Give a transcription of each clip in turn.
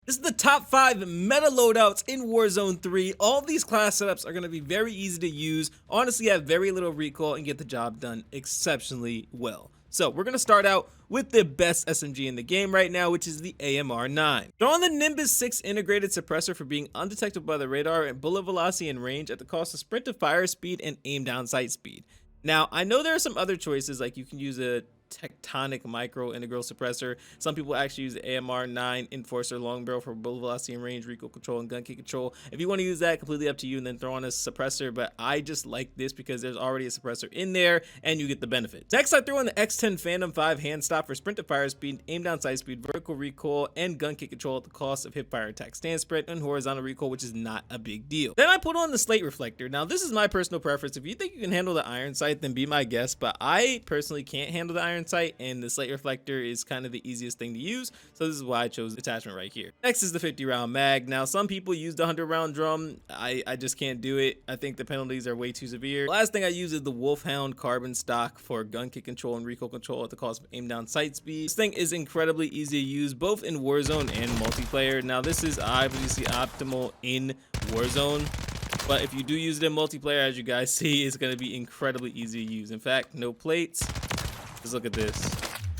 This is the top 5 meta loadouts in Warzone 3. All these class setups are going to be very easy to use, honestly have very little recoil, and get the job done exceptionally well. So we're going to start out with the best SMG in the game right now, which is the AMR-9. Throw on the Nimbus 6 integrated suppressor for being undetectable by the radar and bullet velocity and range at the cost of sprint to fire speed and aim down sight speed. Now, I know there are some other choices, like you can use a tectonic micro integral suppressor. Some people actually use the AMR-9 enforcer long barrel for bullet velocity and range, recoil control, and gun kick control. If you want to use that, completely up to you, and then throw on a suppressor, but I just like this because there's already a suppressor in there and you get the benefits. Next, I threw on the X10 Phantom 5 hand stop for sprint to fire speed, aim down sight speed, vertical recoil, and gun kick control at the cost of hip fire attack stand spread and horizontal recoil, which is not a big deal. Then I put on the slate reflector. Now, this is my personal preference. If you think you can handle the iron sight, then be my guest, but I personally can't handle the iron sight, and the slate reflector is kind of the easiest thing to use, so this is why I chose the attachment right here. Next is the 50 round mag. Now, some people use the 100 round drum. I just can't do it. I think the penalties are way too severe. The last thing I use is the Wolfhound carbon stock for gun kick control and recoil control at the cost of aim down sight speed. This thing is incredibly easy to use both in Warzone and multiplayer. Now, this is obviously optimal in Warzone, but if you do use it in multiplayer, as you guys see, it's going to be incredibly easy to use. In fact, no plates. Just look at this.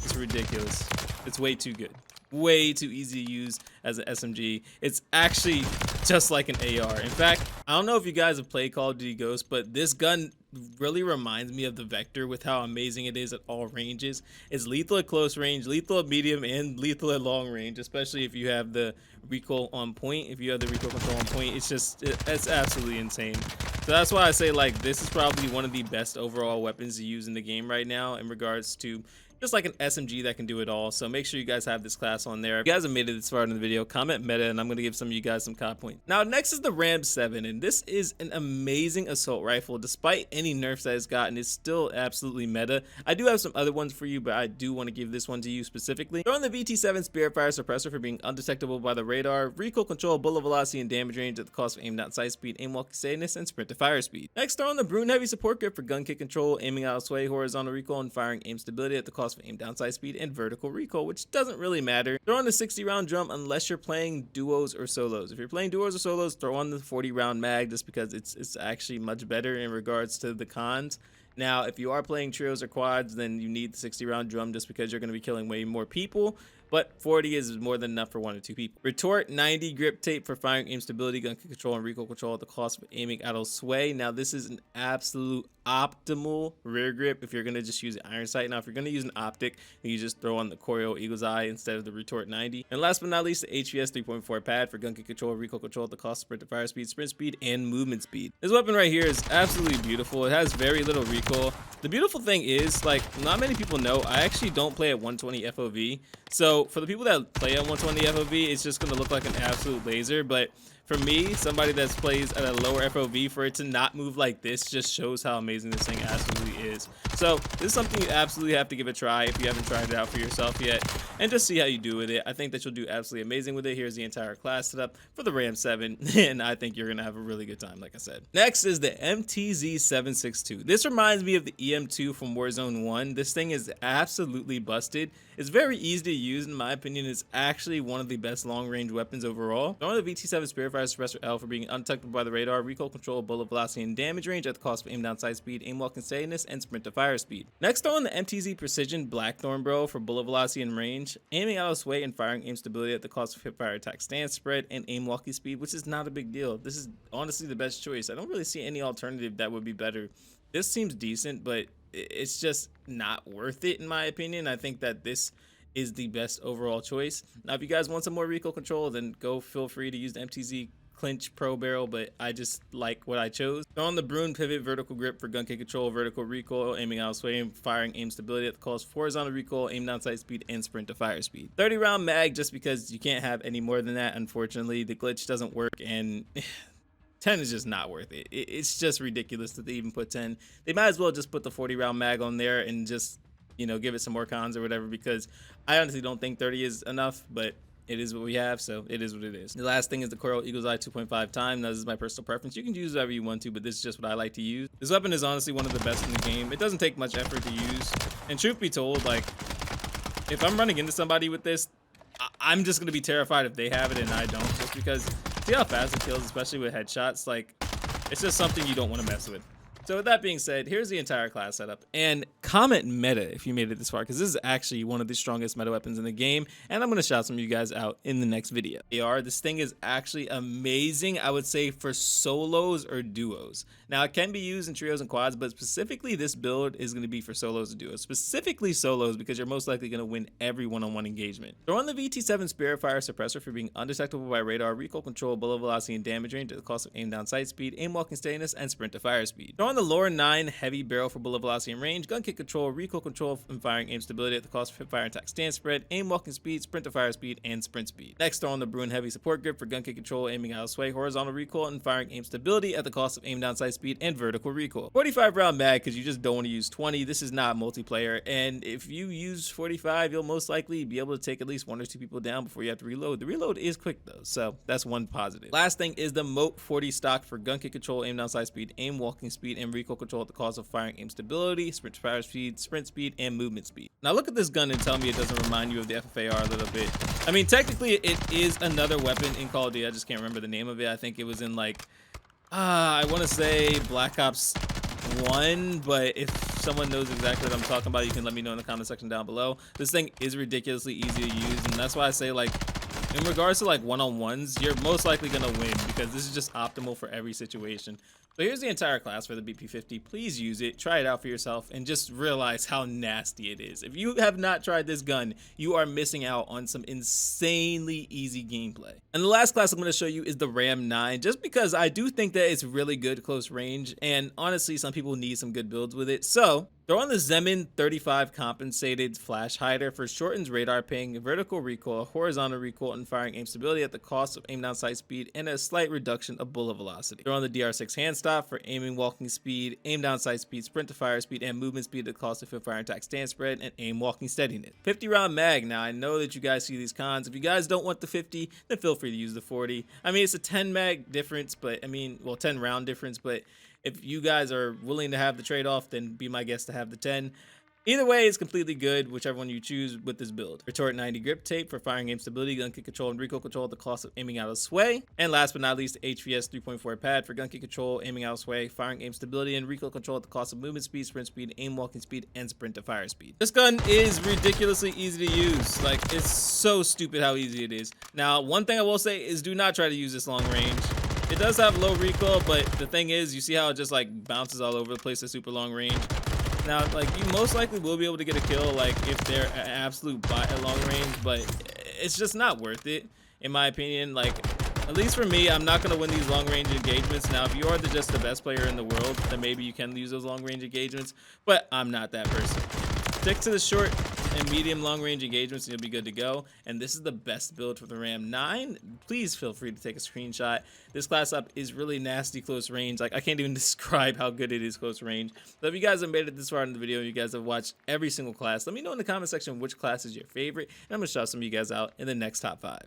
It's ridiculous. It's way too good. Way too easy to use as an SMG. It's actually just like an AR. In fact, I don't know if you guys have played Call of Duty Ghost, but this gun really reminds me of the Vector with how amazing it is at all ranges. It's lethal at close range, lethal at medium, and lethal at long range, especially if you have the recoil on point. If you have the recoil control on point, it's absolutely insane. So that's why I say, like, this is probably one of the best overall weapons to use in the game right now in regards to just like an SMG that can do it all. So make sure you guys have this class on there. If you guys have made it this far in the video, comment meta, and I'm going to give some of you guys some COD points. Now, next is the Ram 7, and this is an amazing assault rifle. Despite any nerfs that it's gotten, it's still absolutely meta. I do have some other ones for you, but I do want to give this one to you specifically. Throw on the VT7 Spirit Fire suppressor for being undetectable by the radar, recoil control, bullet velocity, and damage range at the cost of aim down sight speed, aim walking steadiness, and sprint to fire speed. Next, throw on the Brune Heavy support grip for gun kick control, aiming out of sway, horizontal recoil, and firing aim stability at the cost of aim down sight speed and vertical recoil, which doesn't really matter. Throw on the 60 round drum unless you're playing duos or solos. If you're playing duos or solos, throw on the 40 round mag just because it's actually much better in regards to the cons. Now, if you are playing trios or quads, then you need the 60 round drum just because you're going to be killing way more people, but 40 is more than enough for 1 or 2 people. Retort 90 grip tape for firing aim stability, gun kick control, and recoil control at the cost of aiming out of sway. Now, this is an absolute optimal rear grip if you're going to just use an iron sight. Now, if you're going to use an optic, then you just throw on the Choreo Eagle's Eye instead of the Retort 90. And last but not least, the HVS 3.4 pad for gun kick control, recoil control at the cost of sprint to fire sprint speed, and movement speed. This weapon right here is absolutely beautiful. It has very little recoil. The beautiful thing is, like, not many people know, I actually don't play at 120 FOV. So for the people that play at 120 FOV, it's just going to look like an absolute laser. But for me, somebody that plays at a lower FOV, for it to not move like this just shows how amazing this thing absolutely is. So this is something you absolutely have to give a try if you haven't tried it out for yourself yet, and just see how you do with it. I think that you'll do absolutely amazing with it. Here's the entire class setup for the Ram 7, and I think you're going to have a really good time, like I said. Next is the MTZ762. This reminds me of the EM2 from Warzone 1. This thing is absolutely busted. It's very easy to use, in my opinion. It's actually one of the best long-range weapons overall. Throw on the VT7 Spirit Fire suppressor L for being undetectable by the radar, recoil control, bullet velocity, and damage range at the cost of aim down sight speed, aim walking steadiness, and sprint to fire speed. Next, throw on the MTZ Precision Blackthorn Bro for bullet velocity and range, aiming out of sway and firing aim stability at the cost of hip fire attack stance spread, and aim walking speed, which is not a big deal. This is honestly the best choice. I don't really see any alternative that would be better. This seems decent, but it's just not worth it in my opinion. I think that this is the best overall choice. Now, if you guys want some more recoil control, then go feel free to use the MTZ Clinch Pro Barrel, but I just like what I chose. Throw on the Brune Pivot vertical grip for gun kick control, vertical recoil, aiming out of sway, and firing aim stability at the cost of horizontal recoil, aim down sight speed, and sprint to fire speed. 30 round mag, just because you can't have any more than that. Unfortunately, the glitch doesn't work, and 10 is just not worth it. It's just ridiculous that they even put 10. They might as well just put the 40 round mag on there and just, you know, give it some more cons or whatever, because I honestly don't think 30 is enough, but it is what we have, so it is what it is. The last thing is the Choreo Eagle's Eye 2.5 time. Now, this is my personal preference. You can use whatever you want to, but this is just what I like to use. This weapon is honestly one of the best in the game. It doesn't take much effort to use, and truth be told, like, if I'm running into somebody with this, I'm just gonna be terrified if they have it and I don't, just because see how fast it kills, especially with headshots. Like, it's just something you don't want to mess with. So with that being said, here's the entire class setup, and comment meta if you made it this far, because this is actually one of the strongest meta weapons in the game, and I'm going to shout some of you guys out in the next video. This thing is actually amazing, I would say, for solos or duos. Now, it can be used in trios and quads, but specifically this build is going to be for solos and duos. Specifically solos, because you're most likely going to win every one-on-one engagement. Throw on the VT7 Spirit Fire Suppressor for being undetectable by radar, recoil control, bullet velocity, and damage range at the cost of aim down sight speed, aim walking steadiness, and sprint to fire speed. Throw on the Lore 9 Heavy Barrel for bullet velocity and range, gun kick control, recoil control, and firing aim stability at the cost of hip fire attack stance spread, aim walking speed, sprint to fire speed, and sprint speed. Next, throw on the Bruin Heavy Support Grip for gun kick control, aiming out of sway, horizontal recoil, and firing aim stability at the cost of aim down sight speed and vertical recoil. 45 round mag, because you just don't want to use 20. This is not multiplayer, and if you use 45, you'll most likely be able to take at least 1 or 2 people down before you have to reload. The reload is quick though, so that's one positive. Last thing is the Moat 40 stock for gun kick control, aim down sight speed, aim walking speed, and recoil control at the cost of firing aim stability, sprint to fire speed, sprint speed, and movement speed. Now look at this gun and tell me it doesn't remind you of the FFAR a little bit. I mean, technically it is another weapon in Call of Duty. I just can't remember the name of it. I think it was in like, I want to say Black Ops 1, but if someone knows exactly what I'm talking about, you can let me know in the comment section down below. This thing is ridiculously easy to use, and that's why I say, like, in regards to like one-on-ones, you're most likely gonna win because this is just optimal for every situation. So here's the entire class for the BP50. Please use it, try it out for yourself, and just realize how nasty it is. If you have not tried this gun, you are missing out on some insanely easy gameplay. And the last class I'm going to show you is the Ram 9, just because I do think that it's really good close range, and honestly, some people need some good builds with it. So throw on the Zemin 35 compensated flash hider for shortens radar ping, vertical recoil, horizontal recoil, and firing aim stability at the cost of aim down sight speed and a slight reduction of bullet velocity. Throw on the DR6 hand stop for aiming walking speed, aim down sight speed, sprint to fire speed, and movement speed at the cost of hip fire attack stance spread and aim walking steadiness. 50 round mag. Now I know that you guys see these cons. If you guys don't want the 50, then feel free to use the 40. I mean, it's a 10 mag difference, but I mean, well, 10 round difference, but if you guys are willing to have the trade-off, then be my guest to have the 10. Either way, it's completely good, whichever one you choose with this build. Retort 90 grip tape for firing aim stability, gun kick control, and recoil control at the cost of aiming out of sway. And last but not least, the HVS 3.4 pad for gun kick control, aiming out of sway, firing aim stability, and recoil control at the cost of movement speed, sprint speed, aim walking speed, and sprint to fire speed. This gun is ridiculously easy to use. Like, it's so stupid how easy it is. Now, one thing I will say is do not try to use this long range. It does have low recoil, but the thing is, you see how it just like bounces all over the place at super long range. Now, like, you most likely will be able to get a kill, like, if they're an absolute bot at long range, but it's just not worth it, in my opinion. Like, at least for me, I'm not going to win these long range engagements. Now, if you are just the best player in the world, then maybe you can use those long range engagements, but I'm not that person. Stick to the short and medium long range engagements and you'll be good to go. And this is the best build for the Ram 9. Please feel free to take a screenshot. This class up is really nasty close range. Like, I can't even describe how good it is close range. So if you guys have made it this far in the video and you guys have watched every single class, let me know in the comment section which class is your favorite, and I'm gonna shout some of you guys out in the next top 5.